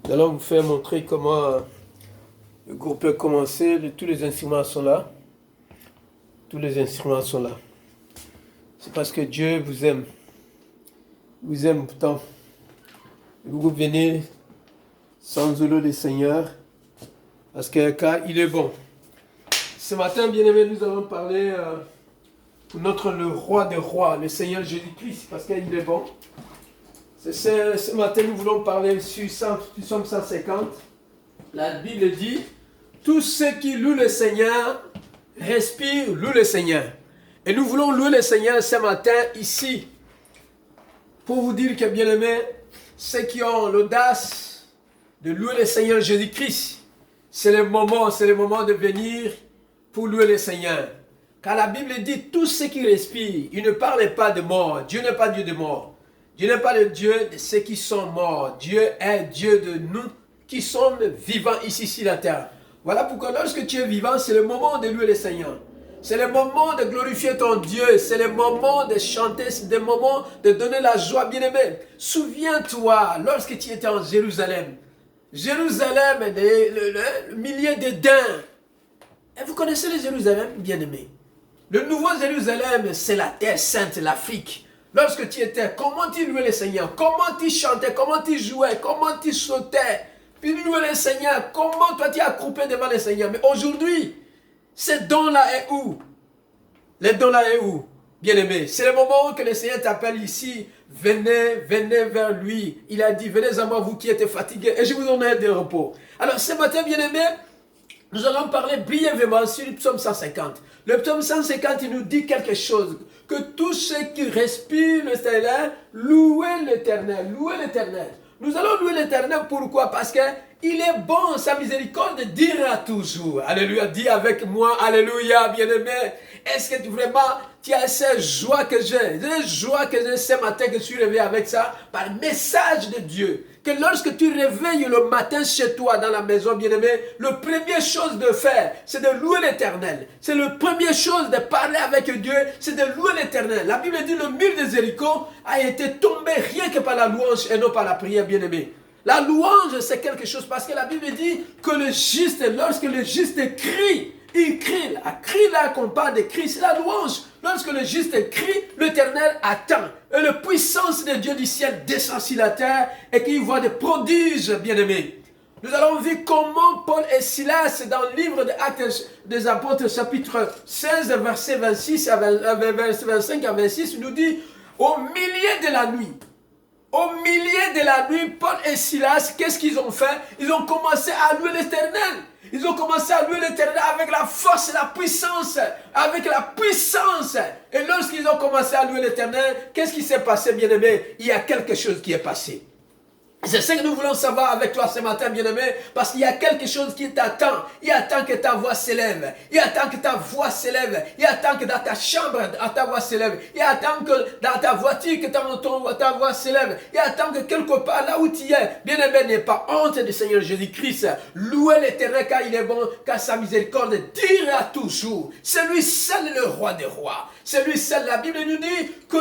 Nous allons vous faire montrer comment le groupe peut commencer. Tous les instruments sont là. Tous les instruments sont là. C'est parce que Dieu vous aime. Il vous aime pourtant. Vous venez sans l'eau du Seigneur. Parce que car il est bon. Ce matin, bien-aimés, nous allons parler pour le roi des rois, le Seigneur Jésus-Christ, parce qu'il est bon. Ce matin, nous voulons parler sur Psaume 150. La Bible dit, tous ceux qui louent le Seigneur, respirent, louent le Seigneur. Et nous voulons louer le Seigneur ce matin ici, pour vous dire que, bien-aimés, ceux qui ont l'audace de louer le Seigneur Jésus-Christ, c'est le moment de venir pour louer le Seigneur. Car la Bible dit, tous ceux qui respirent, il ne parle pas de mort. Dieu n'est pas Dieu de mort. Dieu n'est pas le Dieu de ceux qui sont morts. Dieu est Dieu de nous qui sommes vivants ici sur la terre. Voilà pourquoi lorsque tu es vivant, c'est le moment de louer le Seigneur. C'est le moment de glorifier ton Dieu. C'est le moment de chanter. C'est le moment de donner la joie, bien-aimé. Souviens-toi, lorsque tu étais en Jérusalem. Jérusalem, le millier de daims. Et vous connaissez le Jérusalem, bien-aimé. Le nouveau Jérusalem, c'est la terre sainte, l'Afrique. Lorsque tu étais, comment tu louais le Seigneur? Comment tu chantais? Comment tu jouais? Comment tu sautais? Puis louer le Seigneur. Comment toi tu as accroupé devant le Seigneur? Mais aujourd'hui, ces dons-là est où? Les dons-là est où? Bien-aimé, c'est le moment que le Seigneur t'appelle ici. Venez vers lui. Il a dit, venez à moi, vous qui êtes fatigués, et je vous donnerai des repos. Alors ce matin, bien-aimé, nous allons parler brièvement sur le psaume 150. Le psaume 150, il nous dit quelque chose. Que tous ceux qui respirent le Seigneur, louez l'Éternel. Louez l'Éternel. Nous allons louer l'Éternel, pourquoi? Parce que il est bon, sa miséricorde dira toujours. Alléluia, dis avec moi, alléluia, bien-aimé. Est-ce que vraiment, tu as cette joie que j'ai? Cette joie que j'ai ce matin, que je suis réveillé avec ça, par le message de Dieu. Que lorsque tu réveilles le matin chez toi, dans la maison, bien-aimé, la première chose de faire, c'est de louer l'Éternel. C'est la première chose de parler avec Dieu, c'est de louer l'Éternel. La Bible dit, le mur de Jéricho a été tombé rien que par la louange et non par la prière, bien-aimé. La louange, c'est quelque chose, parce que la Bible dit que le juste, lorsque le juste crie, il crie. La cri là qu'on parle de cri, c'est la louange. Lorsque le juste crie, l'Éternel attend. Et la puissance de Dieu du ciel descend sur la terre et qu'il voit des prodiges, bien-aimés. Nous allons voir comment Paul et Silas, dans le livre des Actes des Apôtres, chapitre 16, verset 26 à 25 à 26, nous dit, au milieu de la nuit, Paul et Silas, qu'est-ce qu'ils ont fait? Ils ont commencé à louer l'Éternel. Ils ont commencé à louer l'Éternel avec la force et la puissance. Avec la puissance. Et lorsqu'ils ont commencé à louer l'Éternel, qu'est-ce qui s'est passé, bien-aimé? Il y a quelque chose qui est passé. C'est ce que nous voulons savoir avec toi ce matin, bien-aimé, parce qu'il y a quelque chose qui t'attend. Il attend que ta voix s'élève. Il attend que ta voix s'élève. Il attend que dans ta chambre, ta voix s'élève. Il attend que dans ta voiture, que ta voix s'élève. Il attend que quelque part, là où tu es, bien-aimé, n'aie pas honte du Seigneur Jésus-Christ. Louez l'Éternel car il est bon, car sa miséricorde dira toujours. C'est lui seul le roi des rois. C'est lui seul. La Bible nous dit que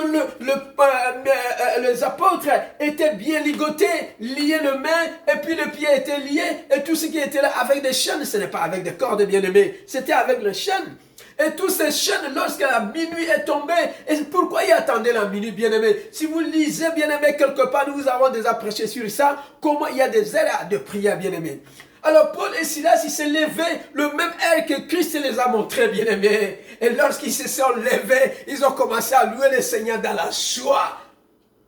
les apôtres étaient bien ligotés, liés les mains, et puis les pieds étaient liés, et tout ce qui était là avec des chaînes, ce n'est pas avec des cordes, bien-aimés, c'était avec les chaînes. Et tous ces chaînes, lorsque la minuit est tombée, et pourquoi il attendait la minuit, bien-aimé? Si vous lisez, bien-aimé, quelque part, nous avons déjà prêché sur ça, comment il y a des heures de prière, bien-aimé. Alors Paul et Silas, ils se levaient le même air que Christ les a montré, bien-aimés. Et lorsqu'ils se sont levés, ils ont commencé à louer le Seigneur dans la joie.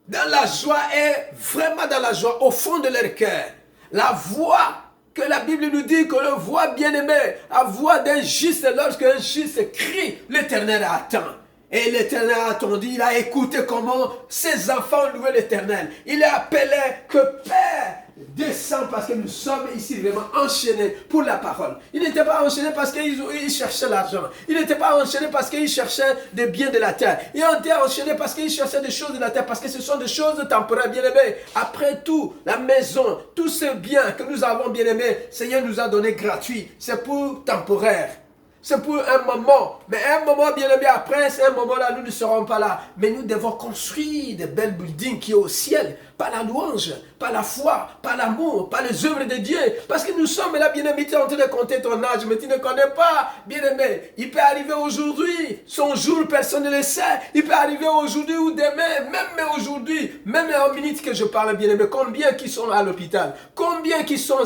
Dans la joie et vraiment dans la joie, au fond de leur cœur. La voix que la Bible nous dit, que la voix bien-aimée, la voix d'un juste, lorsqu'un juste crie, l'Éternel attend. Et l'Éternel a attendu, il a écouté comment ses enfants louaient l'Éternel. Il a appelé que Père, descend parce que nous sommes ici vraiment enchaînés pour la parole. Il n'était pas enchaîné parce qu'il cherchait l'argent. Il n'était pas enchaîné parce qu'il cherchait des biens de la terre. Il était enchaîné parce qu'il cherchait des choses de la terre, parce que ce sont des choses temporaires, bien-aimés. Après tout, la maison, tous ces biens que nous avons, bien-aimés, Seigneur nous a donné gratuit. C'est pour temporaire. C'est pour un moment. Mais un moment, bien aimé, après, c'est un moment là, nous ne serons pas là. Mais nous devons construire des belles buildings qui sont au ciel. Par la louange, par la foi, par l'amour, par les œuvres de Dieu. Parce que nous sommes là, bien aimé, tu es en train de compter ton âge, mais tu ne connais pas, bien aimé. Il peut arriver aujourd'hui, son jour, personne ne le sait. Il peut arriver aujourd'hui ou demain, même aujourd'hui, même en minute que je parle, bien aimé. Combien qui sont à l'hôpital? Combien qui sont,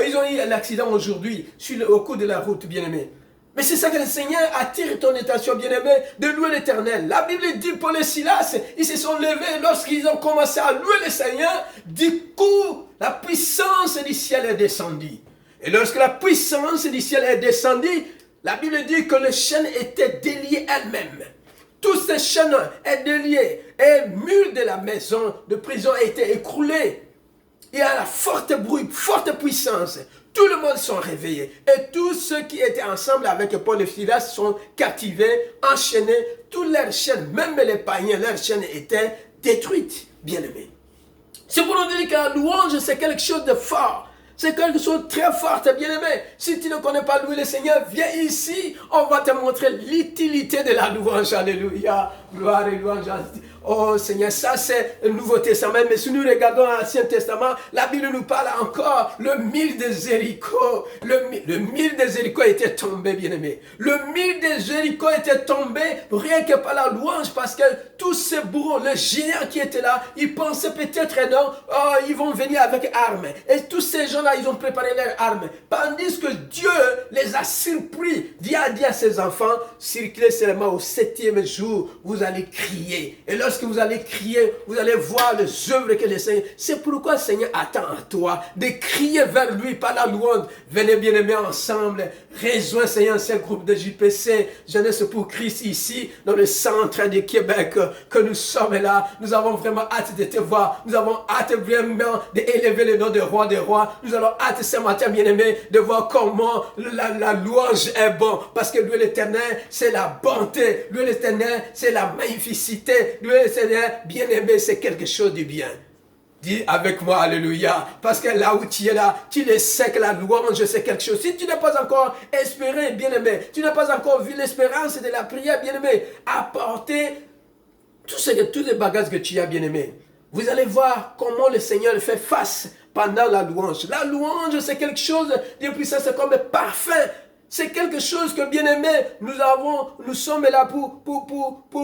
ils ont eu l'accident aujourd'hui, au cours de la route, bien aimé. Mais c'est ça que le Seigneur attire ton attention, bien-aimé, de louer l'Éternel. La Bible dit Paul et Silas, ils se sont levés lorsqu'ils ont commencé à louer le Seigneur. Du coup, la puissance du ciel est descendue. Et lorsque la puissance du ciel est descendue, la Bible dit que les chaînes étaient déliées elles-mêmes. Toutes ces chaînes étaient déliées. Et le mur de la maison de prison a été écroulé. Il y a la forte bruit, forte puissance. Tout le monde sont réveillés. Et tous ceux qui étaient ensemble avec Paul et Silas sont captivés, enchaînés. Toutes leurs chaînes, même les païens, leurs chaînes étaient détruites, bien-aimés. C'est pour nous dire que la louange, c'est quelque chose de fort. C'est quelque chose de très fort, bien-aimé. Si tu ne connais pas louer le Seigneur, viens ici. On va te montrer l'utilité de la louange. Alléluia. Gloire et louange. Oh Seigneur, ça c'est le Nouveau Testament. Mais si nous regardons l'Ancien Testament, la Bible nous parle encore. Le mur de Jéricho. Le mur de Jéricho était tombé, bien-aimé. Le mur de Jéricho était tombé rien que par la louange. Parce que tous ces bourreaux, les géants qui étaient là, ils pensaient peut-être non, oh, ils vont venir avec armes. Et tous ces gens-là, ils ont préparé leurs armes. Tandis que Dieu les a surpris. Dieu a dit à ses enfants, circulez seulement au 7e jour, vous allez crier. Et lorsque vous allez crier, vous allez voir les œuvres que le Seigneur... C'est pourquoi le Seigneur attend à toi de crier vers lui par la louange. Venez bien aimer ensemble. Rejoins Seigneur ce groupe de JPC, Jeunesse pour Christ ici, dans le centre de Québec, que nous sommes là. Nous avons vraiment hâte de te voir. Nous avons hâte vraiment d'élever le nom de roi des rois. Nous avons hâte ce matin, bien-aimé, de voir comment la louange est bon. Parce que lui, l'Éternel, c'est la bonté. Lui, l'Éternel, c'est la magnificité. Lui, l'Éternel, bien-aimé, c'est quelque chose de bien. Dis avec moi, alléluia, parce que là où tu es là, tu le sais que la louange c'est quelque chose. Si tu n'as pas encore espéré, bien-aimé, tu n'as pas encore vu l'espérance de la prière, bien-aimé, apporter tous les bagages que tu as, bien-aimé. Vous allez voir comment le Seigneur fait face pendant la louange. La louange c'est quelque chose de puissant, c'est comme parfait. C'est quelque chose que, bien-aimé, nous sommes là pour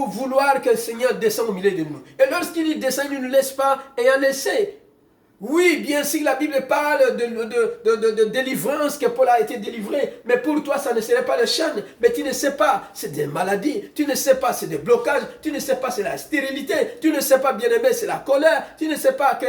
vouloir que le Seigneur descende au milieu de nous. Et lorsqu'il descend, il ne nous laisse pas et en laisser. Oui, bien sûr, la Bible parle de délivrance, que Paul a été délivré. Mais pour toi, ça ne serait pas le chaîne. Mais tu ne sais pas, c'est des maladies. Tu ne sais pas, c'est des blocages. Tu ne sais pas, c'est la stérilité. Tu ne sais pas, bien-aimé, c'est la colère. Tu ne sais pas que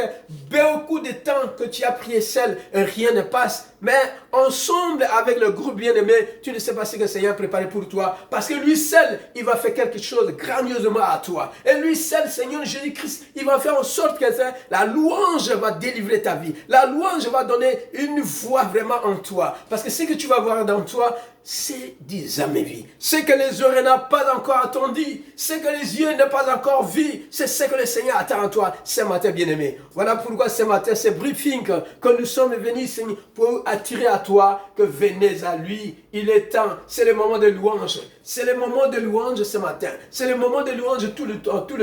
beaucoup de temps que tu as prié seul, rien ne passe. Mais ensemble avec le groupe bien-aimé, tu ne sais pas ce que le Seigneur a préparé pour toi. Parce que lui seul, il va faire quelque chose grandiosement à toi. Et lui seul, Seigneur Jésus-Christ, il va faire en sorte que la louange va délivrer ta vie. La louange va donner une voix vraiment en toi. Parce que ce que tu vas voir dans toi, c'est des vie. Ce que les oreilles n'ont pas encore entendu, ce que les yeux n'ont pas encore vu, c'est ce que le Seigneur attend en toi ce matin, bien-aimé. Voilà pourquoi ce matin, ce briefing que nous sommes venus, Seigneur, pour attirer à toi que venez à lui. Il est temps, c'est le moment de louange. C'est le moment de louange ce matin. C'est le moment de louange tout le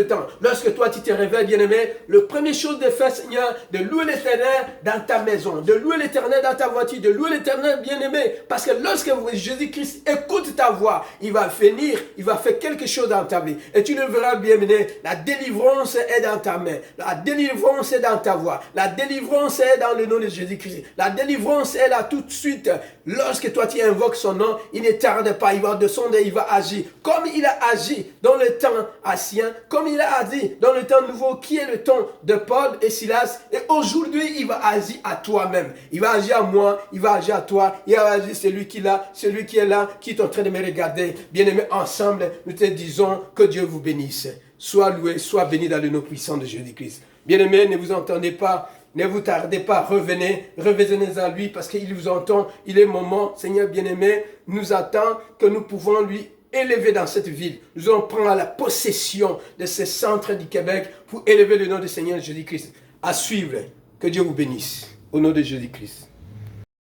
temps. Lorsque toi, tu te réveilles, bien-aimé, la première chose de faire, Seigneur, de louer l'Éternel dans ta maison, de louer l'Éternel dans ta voiture, de louer l'Éternel, bien-aimé. Parce que lorsque Jésus-Christ écoute ta voix, il va venir, il va faire quelque chose dans ta vie. Et tu le verras, bien-aimé, la délivrance est dans ta main. La délivrance est dans ta voix. La délivrance est dans le nom de Jésus-Christ. La délivrance est là tout de suite. Lorsque toi, tu invoques son nom, il ne tarde pas, il va descendre et il va agir. Comme il a agi dans le temps ancien, comme il a agi dans le temps nouveau, qui est le temps de Paul et Silas. Et aujourd'hui, il va agir à toi-même. Il va agir à moi, il va agir à toi, il va agir celui qui est là, qui est en train de me regarder. Bien-aimés, ensemble, nous te disons que Dieu vous bénisse. Sois loué, sois béni dans le nom puissant de Jésus-Christ. Bien-aimés, ne vous entendez pas. Ne vous tardez pas, revenez à lui parce qu'il vous entend. Il est moment, Seigneur bien-aimé, nous attend que nous pouvons lui élever dans cette ville. Nous allons prendre la possession de ce centre du Québec pour élever le nom du Seigneur Jésus-Christ. À suivre. Que Dieu vous bénisse. Au nom de Jésus-Christ.